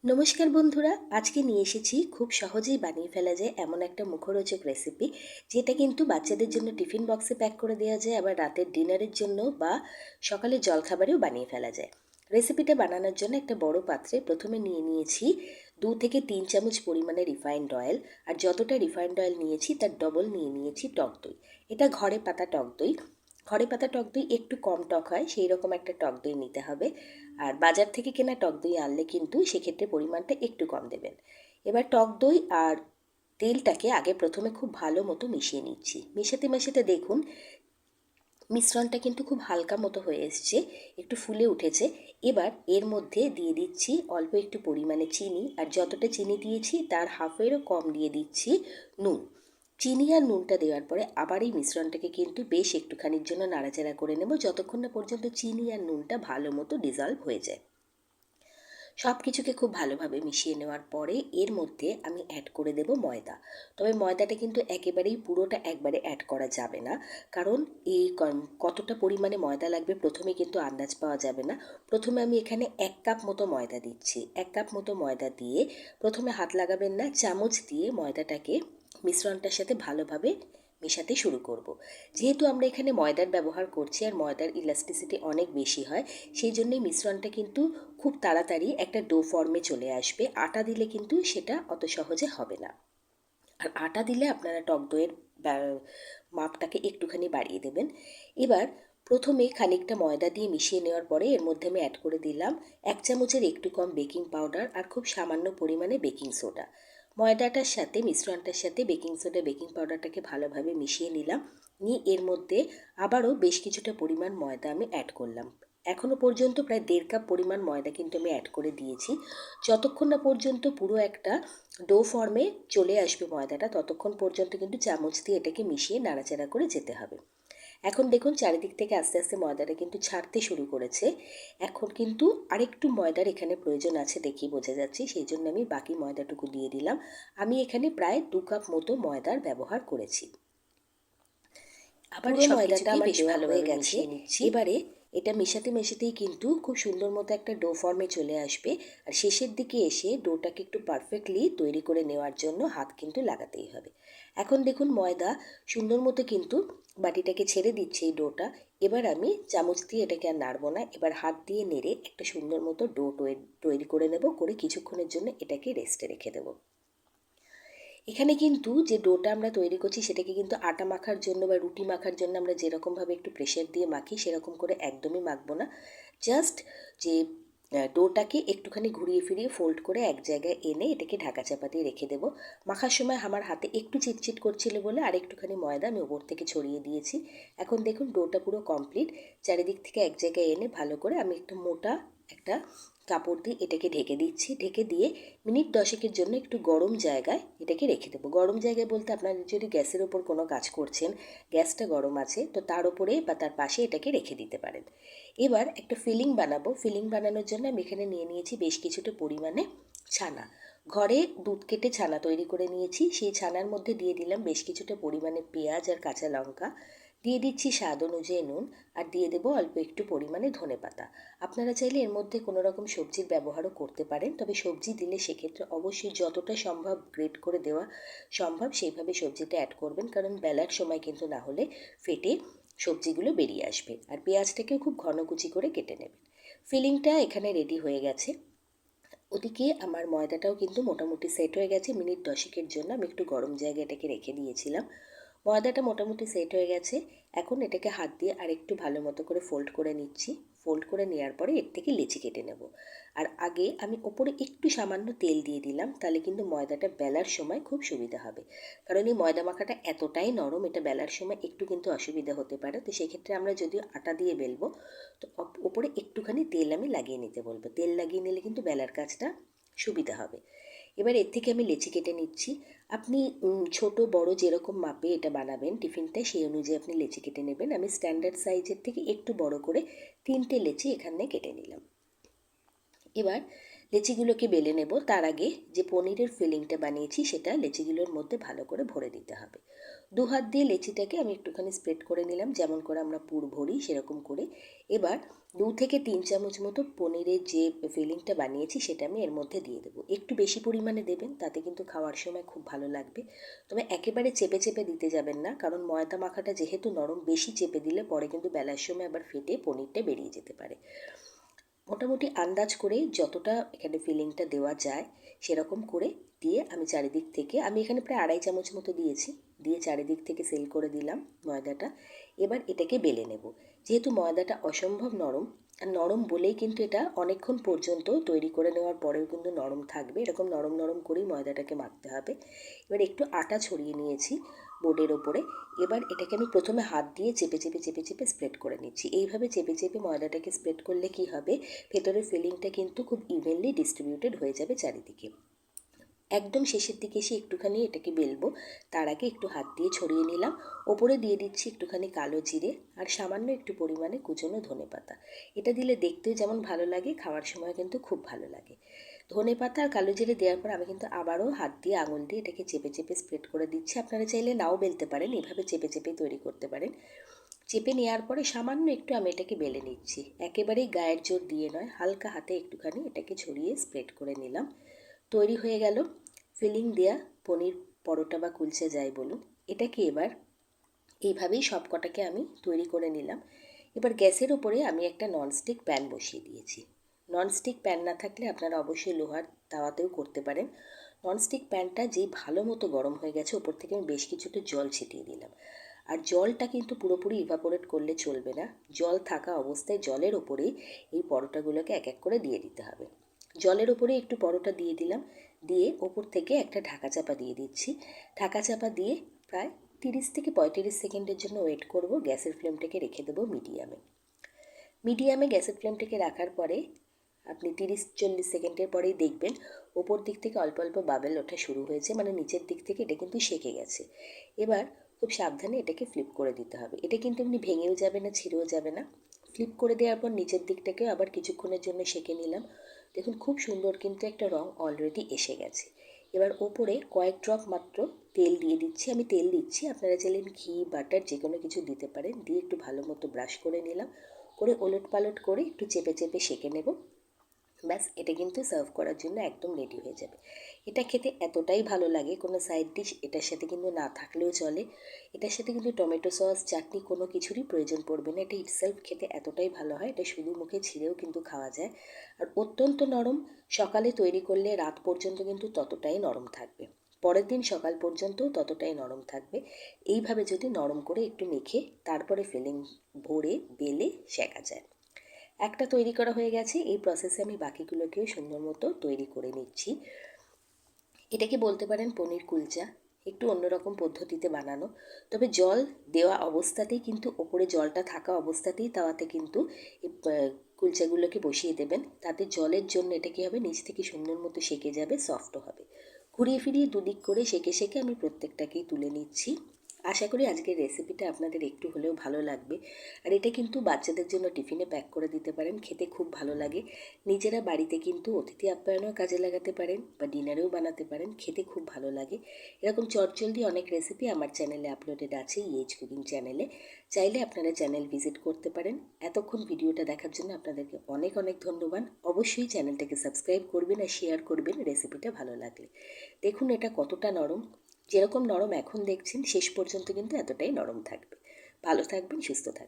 নমস্কার বন্ধুরা, আজকে নিয়ে এসেছি খুব সহজেই বানিয়ে ফেলা যায় এমন একটা মুখরোচক রেসিপি, যেটা কিন্তু বাচ্চাদের জন্য টিফিন বক্সে প্যাক করে দেওয়া যায়, আবার রাতের ডিনারের জন্য বা সকালের জলখাবারেও বানিয়ে ফেলা যায়। রেসিপিটা বানানোর জন্য একটা বড় পাত্রে প্রথমে নিয়ে নিয়েছি 2 থেকে 3 চামচ পরিমাণে রিফাইন্ড অয়েল। আর যতটা রিফাইন্ড অয়েল নিয়েছি তার ডবল নিয়ে নিয়েছি টক দই। এটা ঘরে পাতা টক দই। ঘরে পাতা টক দই একটু কম টক হয়, সেই রকম একটা টক দই নিতে হবে। আর বাজার থেকে কেনা টক দই আনলে কিন্তু সেক্ষেত্রে পরিমাণটা একটু কম দেবেন। এবার টক দই আর তেলটাকে আগে প্রথমে খুব ভালো মতো মিশিয়ে নিচ্ছি। মেশাতে মেশাতে দেখুন মিশ্রণটা কিন্তু খুব হালকা মতো হয়ে এসছে, একটু ফুলে উঠেছে। এবার এর মধ্যে দিয়ে দিচ্ছি অল্প একটু পরিমাণে চিনি, আর যতটা চিনি দিয়েছি তার হাফেরও কম দিয়ে দিচ্ছি নুন। চিনি আর নুনটা দেওয়ার পরে আবার এই মিশ্রণটাকে কিন্তু বেশ একটুখানির জন্য নাড়াচাড়া করে নেব, যতক্ষণ না পর্যন্ত চিনি আর নুনটা ভালো মতো ডিজলভ হয়ে যায়। সব কিছুকে খুব ভালোভাবে মিশিয়ে নেওয়ার পরে এর মধ্যে আমি অ্যাড করে দেব ময়দা। তবে ময়দাটা কিন্তু একেবারেই পুরোটা একবারে অ্যাড করা যাবে না, কারণ এই কতটা পরিমাণে ময়দা লাগবে প্রথমে কিন্তু আন্দাজ পাওয়া যাবে না। প্রথমে আমি এখানে 1 কাপ মতো ময়দা দিচ্ছি। 1 কাপ মতো ময়দা দিয়ে প্রথমে হাত লাগাবেন না, চামচ দিয়ে ময়দাটাকে মিশ্রণটার সাথে ভালোভাবে মেশাতে শুরু করব। যেহেতু আমরা এখানে ময়দার ব্যবহার করছি আর ময়দার ইলাস্টিসিটি অনেক বেশি হয়, সেই জন্যই মিশ্রণটা কিন্তু খুব তাড়াতাড়ি একটা ডো ফর্মে চলে আসবে। আটা দিলে কিন্তু সেটা অত সহজে হবে না। আর আটা দিলে আপনারা টক দইয়ের মাপটাকে একটুখানি বাড়িয়ে দেবেন। এবার প্রথমে খানিকটা ময়দা দিয়ে মিশিয়ে নেওয়ার পরে এর মধ্যে আমি অ্যাড করে দিলাম 1 চামচের একটু কম বেকিং পাউডার আর খুব সামান্য পরিমাণে বেকিং সোডা। ময়দাটার সাথে মিশ্রণটার সাথে বেকিং সোডা বেকিং পাউডারটাকে ভালোভাবে মিশিয়ে নিলাম। নিয়ে এর মধ্যে আবারও বেশ কিছুটা পরিমাণ ময়দা আমি অ্যাড করলাম। এখনও পর্যন্ত প্রায় 1.5 কাপ পরিমাণ ময়দা কিন্তু আমি অ্যাড করে দিয়েছি। যতক্ষণ না পর্যন্ত পুরো একটা ডো ফর্মে চলে আসবে ময়দাটা, ততক্ষণ পর্যন্ত কিন্তু চামচ দিয়ে এটাকে মিশিয়ে নাড়াচাড়া করে যেতে হবে। এখন দেখুন চারিদিক থেকে আস্তে আস্তে ময়দাটা কিন্তু ছাড়তে শুরু করেছে। এখন কিন্তু আরেকটু ময়দার এখানে প্রয়োজন আছে, দেখি বোঝা যাচ্ছে, সেই জন্য আমি বাকি ময়দাটুকু দিয়ে দিলাম। আমি এখানে প্রায় 2 কাপ মতো ময়দার ব্যবহার করেছি। আবার ময়দাটা আমার বেশ ভালো হয়ে গেছে। এবারে এটা মেশাতে মেশাতেই কিন্তু খুব সুন্দর মতো একটা ডো ফর্মে চলে আসবে। আর শেষের দিকে এসে ডোটাকে একটু পারফেক্টলি তৈরি করে নেওয়ার জন্য হাত কিন্তু লাগাতেই হবে। এখন দেখুন ময়দা সুন্দর মতো কিন্তু বাটিটাকে ছেড়ে দিচ্ছে এই ডোটা। এবার আমি চামচ দিয়ে এটাকে আর নাড়বো না, এবার হাত দিয়ে নেড়ে একটা সুন্দর মতো ডো তৈরি করে নেব, করে কিছুক্ষণের জন্য এটাকে রেস্টে রেখে দেবো। এখানে কিন্তু যে ডোটা আমরা তৈরি করছি সেটাকে কিন্তু আটা মাখার জন্য বা রুটি মাখার জন্য আমরা যেরকমভাবে একটু প্রেশার দিয়ে মাখি সেরকম করে একদমই মাখবো না। জাস্ট যে ডোটাকে একটুখানি ঘুরিয়ে ফিরিয়ে ফোল্ড করে এক জায়গায় এনে এটাকে ঢাকা চাপা দিয়ে রেখে দেবো। মাখার সময় আমার হাতে একটু চিটচিট করছিল বলে আর একটুখানি ময়দা আমি ওপর থেকে ছড়িয়ে দিয়েছি। এখন দেখুন ডোটা পুরো কমপ্লিট। চারিদিক থেকে এক জায়গায় এনে ভালো করে আমি একটু মোটা একটা কাপড় দিয়ে এটাকে ঢেকে দিচ্ছি। ঢেকে দিয়ে মিনিট 10-এর জন্য একটু গরম জায়গায় এটাকে রেখে দেবো। গরম জায়গায় বলতে আপনারা যদি গ্যাসের ওপর কোনো কাজ করছেন, গ্যাসটা গরম আছে, তো তার ওপরে বা তার পাশে এটাকে রেখে দিতে পারেন। এবার একটা ফিলিং বানাবো। ফিলিং বানানোর জন্য আমি এখানে নিয়ে নিয়েছি বেশ কিছুটা পরিমাণে ছানা। ঘরে দুধ কেটে ছানা তৈরি করে নিয়েছি। সেই ছানার মধ্যে দিয়ে দিলাম বেশ কিছুটা পরিমাণে পেঁয়াজ আর কাঁচা লঙ্কা, দিয়ে দিচ্ছি স্বাদ অনুযায়ী নুন, আর দিয়ে দেবো অল্প একটু পরিমাণে ধনেপাতা। আপনারা চাইলে এর মধ্যে কোনো রকম সবজির ব্যবহারও করতে পারেন, তবে সবজি দিলে সেক্ষেত্রে অবশ্যই যতটা সম্ভব গ্রেট করে দেওয়া সম্ভব সেইভাবে সবজিটা অ্যাড করবেন, কারণ বেলার সময় কিন্তু না হলে ফেটে সবজিগুলো বেরিয়ে আসবে। আর পেঁয়াজটাকেও খুব ঘন কুচি করে কেটে নেবেন। ফিলিংটা এখানে রেডি হয়ে গেছে। ওদিকে আমার ময়দাটাও কিন্তু মোটামুটি সেট হয়ে গেছে। মিনিট 10-এর জন্য আমি একটু গরম জায়গায় এটাকে রেখে দিয়েছিলাম। ময়দাটা মোটামুটি সেট হয়ে গেছে। এখন এটাকে হাত দিয়ে আরেকটু ভালো মতো করে ফোল্ড করে নিচ্ছি। ফোল্ড করে নেওয়ার পরে এর থেকে লেচি কেটে নেব। আর আগে আমি ওপরে একটু সামান্য তেল দিয়ে দিলাম, তাহলে কিন্তু ময়দাটা বেলার সময় খুব সুবিধা হবে। কারণ এই ময়দা মাখাটা এতটাই নরম, এটা বেলার সময় একটু কিন্তু অসুবিধা হতে পারে। তো সেক্ষেত্রে আমরা যদিও আটা দিয়ে বেলবো, তো ওপরে একটুখানি তেল আমি লাগিয়ে নিতে বলবো। তেল লাগিয়ে নিলে কিন্তু বেলার কাজটা সুবিধা হবে। এবার এর থেকে আমি লেচি কেটে নিচ্ছি। আপনি ছোট বড় যেরকম মাপে এটা বানাবেন টিফিনটা, সেই অনুযায়ী আপনি লেচি কেটে নেবেন। আমি স্ট্যান্ডার্ড সাইজের থেকে একটু বড় করে 3টে লেচি এখানে কেটে নিলাম। এবার লেচিগুলোকে বেলে নেব। তার আগে যে পনিরের ফিলিংটা বানিয়েছি সেটা লেচিগুলোর মধ্যে ভালো করে ভরে দিতে হবে। 2 হাত দিয়ে লেচিটাকে আমি একটুখানি স্প্রেড করে নিলাম, যেমন করে আমরা পুর ভরি সেরকম করে। এবার 2 থেকে 3 চামচ মতো পনিরের যে ফিলিংটা বানিয়েছি সেটা আমি এর মধ্যে দিয়ে দেবো। একটু বেশি পরিমাণে দেবেন, তাতে কিন্তু খাওয়ার সময় খুব ভালো লাগবে। তবে একেবারে চেপে চেপে দিতে যাবেন না, কারণ ময়দা মাখাটা যেহেতু নরম, বেশি চেপে দিলে পরে কিন্তু বেলার সময় আবার ফেটে পনিরটা বেরিয়ে যেতে পারে। মোটামুটি আন্দাজ করে যতটা এখানে ফিলিংটা দেওয়া যায় সেরকম করে দিয়ে আমি চারিদিক থেকে, আমি এখানে প্রায় 2.5 চামচ মতো দিয়েছি, দিয়ে চারিদিক থেকে সেল করে দিলাম ময়দাটা। এবার এটাকে বেলে নেব। যেহেতু ময়দাটা অসম্ভব নরম, আর নরম বলেই কিন্তু এটা অনেকক্ষণ পর্যন্ত তৈরি করে নেওয়ার পরেও কিন্তু নরম থাকবে, এরকম নরম নরম করেই ময়দাটাকে মাখতে হবে। এবার একটু আটা ছড়িয়ে নিয়েছি বোর্ডের ওপরে। এবার এটাকে আমি প্রথমে হাত দিয়ে চেপে চেপে চেপে চেপে স্প্রেড করে নিচ্ছি। এইভাবে চেপে চেপে ময়দাটাকে স্প্রেড করলে কি হবে, ভেতরের ফিলিংটা কিন্তু খুব ইভেনলি ডিস্ট্রিবিউটেড হয়ে যাবে চারিদিকে। একদম শেষের দিকে এসে একটুখানি এটাকে বেলবো, তার আগে একটু হাত দিয়ে ছড়িয়ে নিলাম। ওপরে দিয়ে দিচ্ছি একটুখানি কালো জিরে আর সামান্য একটু পরিমাণে কুচনো ধনেপাতা। এটা দিলে দেখতেও যেমন ভালো লাগে, খাওয়ার সময় কিন্তু খুব ভালো লাগে। ধনেপাতা আর কালো জিরে দেওয়ার পর আমি কিন্তু আবারও হাত দিয়ে আঙুল দিয়ে এটাকে চেপে চেপে স্প্রেড করে দিচ্ছি। আপনারা চাইলে নাও বেলতে পারেন, এভাবে চেপে চেপে তৈরি করতে পারেন। চেপে নেওয়ার পরে সামান্য একটু আমি এটাকে বেলে নিচ্ছি, একেবারেই গায়ের জোর দিয়ে নয়, হালকা হাতে একটুখানি এটাকে ছড়িয়ে স্প্রেড করে নিলাম। তৈরি হয়ে গেল ফিলিং দেয়া পনির পরোটা বা কুলচা যাই বলুন। এটাকে এবার এইভাবেই সব কটাকে আমি তৈরি করে নিলাম। এবার গ্যাসের উপরে আমি একটা ননস্টিক প্যান বসিয়ে দিয়েছি। ননস্টিক প্যান না থাকলে আপনারা অবশ্যই লোহার তাওয়াতেও করতে পারেন। ননস্টিক প্যানটা যেই ভালো মতো গরম হয়ে গেছে, ওপর থেকে আমি বেশ কিছুটা জল ছিটিয়ে দিলাম। আর জলটা কিন্তু পুরোপুরি ইভাপোরেট করলে চলবে না, জল থাকা অবস্থায় জলের ওপরেই এই পরোটাগুলোকে এক এক করে দিয়ে দিতে হবে। জলের ওপরে একটু পরোটা দিয়ে দিলাম, দিয়ে ওপর থেকে একটা ঢাকা চাপা দিয়ে দিচ্ছি। ঢাকা চাপা দিয়ে প্রায় 30 থেকে 35 সেকেন্ডের জন্য ওয়েট করব। গ্যাসের ফ্লেমটাকে রেখে দেবো মিডিয়ামে। মিডিয়ামে গ্যাসের ফ্লেমটাকে রাখার পরে আপনি 30-40 সেকেন্ডের পরেই দেখবেন ওপর দিক থেকে অল্প অল্প বাবেল ওঠা শুরু হয়েছে, মানে নিচের দিক থেকে এটা কিন্তু সেঁকে গেছে। এবার খুব সাবধানে এটাকে ফ্লিপ করে দিতে হবে। এটা কিন্তু এমনি ভেঙেও যাবে না, ছিঁড়েও যাবে না। ফ্লিপ করে দেওয়ার পর নিচের দিকটাকেও আবার কিছুক্ষণের জন্য সেঁকে নিলাম। দেখুন খুব সুন্দর কিন্তু একটা রং অলরেডি এসে গেছে। এবার ওপরে কয়েক ড্রপ মাত্র তেল দিয়ে দিচ্ছি, আমি তেল দিচ্ছি, আপনারা চাইলে ঘি বাটার যে কোনো কিছু দিতে পারেন। দিয়ে একটু ভালো মতো ব্রাশ করে নিলাম, করে ওলট পালট করে একটু চেপে চেপে সেঁকে নেব। ব্যাস, এটা কিন্তু সার্ভ করার জন্য একদম রেডি হয়ে যাবে। এটা খেতে এতটাই ভালো লাগে, কোনো সাইড ডিশ এটার সাথে কিন্তু না থাকলেও চলে। এটার সাথে কিন্তু টমেটো সস, চাটনি কোনো কিছুরই প্রয়োজন পড়বে না। এটা ইটসেলফ খেতে এতটাই ভালো হয়, এটা শুধু মুখে ছিঁড়েও কিন্তু খাওয়া যায়। আর অত্যন্ত নরম, সকালে তৈরি করলে রাত পর্যন্ত কিন্তু ততটাই নরম থাকবে, পরের দিন সকাল পর্যন্তও ততটাই নরম থাকবে। এইভাবে যদি নরম করে একটু মেখে তারপরে ফিলিং ভরে বেলে সেঁকা যায়। একটা তৈরি করা হয়ে গেছে, এই প্রসেসে আমি বাকিগুলোকেও সুন্দর মতো তৈরি করে নিচ্ছি। এটাকে বলতে পারেন পনির কুলচা, একটু অন্যরকম পদ্ধতিতে বানানো। তবে জল দেওয়া অবস্থাতেই কিন্তু, ওপরে জলটা থাকা অবস্থাতেই তাওয়াতে কিন্তু এই কুলচাগুলোকে বসিয়ে দেবেন। তাতে জলের জন্য এটা কী হবে, নিচ থেকে সুন্দর মতো সেঁকে যাবে, সফটও হবে। ঘুরিয়ে ফিরিয়ে দুদিক করে সেঁকে সেঁকে আমি প্রত্যেকটাকেই তুলে নিচ্ছি। আশা করি আজকের রেসিপিটা আপনাদের একটু হলেও ভালো লাগবে। আর এটা কিন্তু বাচ্চাদের জন্য টিফিনে প্যাক করে দিতে পারেন, খেতে খুব ভালো লাগে। নিজেরা বাড়িতে কিন্তু অতিথি আপ্যায়নেও কাজে লাগাতে পারেন বা ডিনারেও বানাতে পারেন, খেতে খুব ভালো লাগে। এরকম চটজলদি অনেক রেসিপি আমার চ্যানেলে আপলোডেড আছে, ইএইচ কুকিং চ্যানেলে। চাইলে আপনারা চ্যানেল ভিজিট করতে পারেন। এতক্ষণ ভিডিওটা দেখার জন্য আপনাদেরকে অনেক অনেক ধন্যবাদ। অবশ্যই চ্যানেলটাকে সাবস্ক্রাইব করবেন আর শেয়ার করবেন রেসিপিটা ভালো লাগলে। দেখুন এটা কতটা নরম, যেরকম নরম এখন দেখছেন শেষ পর্যন্ত কিন্তু এতটাই নরম থাকবে। ভালো থাকবেন, সুস্থ থাকবেন।